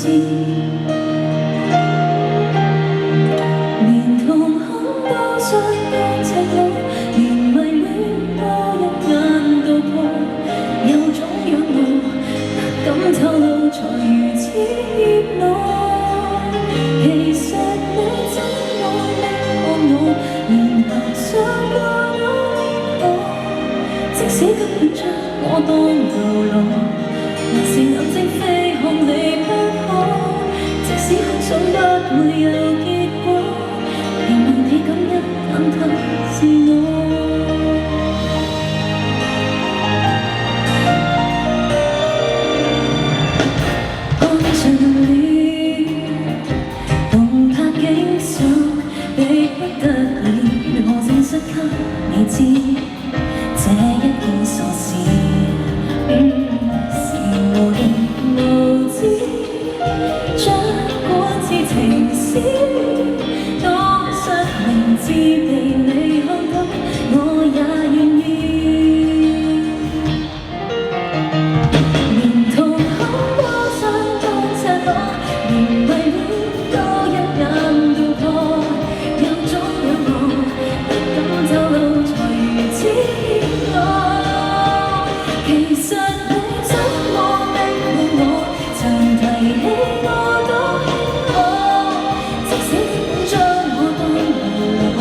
連瞳孔都相當赤裸，連迷戀都一眼道破，有種仰慕不敢透露，才如此怯懦。其實你真愛的看我，然後想過都認可，即使根本將我當流浪，還是眼睛飛看你不可，即使很想不會有結果，期望你敢一眼透視我。看盡了動魄景象，逼不得已，如何證實給你知，這一件傻事。是無形無知，將過次情史當失明知被你看到，我也願意。連瞳孔都相當赤裸，連迷戀都一眼道破，有種仰慕不敢透露，才如此怯懦。其實你怎麼的愛我，曾提起我都輕可，即使根本將我當流浪，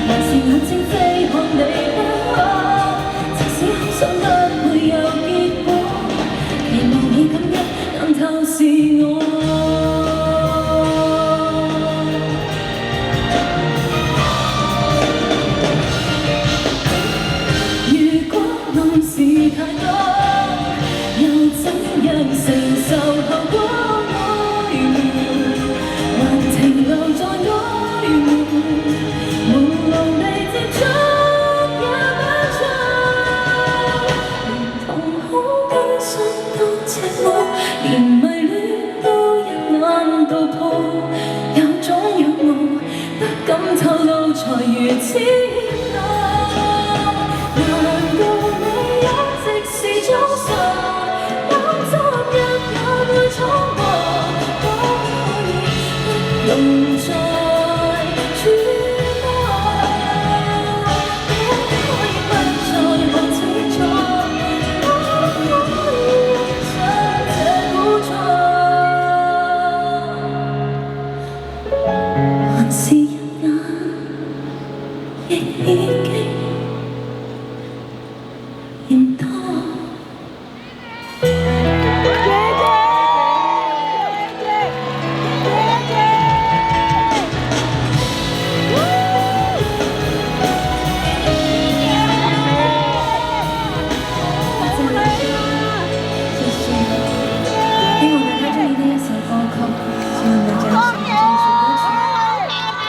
還是眼睛飛看你不可，即使空想不會有結果，期望你敢一眼透視我。如果愛是太多，又怎樣承受後果？曖昧還停留在曖昧，朦朧地接觸也不錯。連瞳孔都相當赤裸，連迷戀都一眼道破，有種仰慕不敢透露，才如此怯懦。難道你一直是早晨？容在揣摩，可以不再看清楚，可以將這苦楚，還是一眼亦已經嫌多。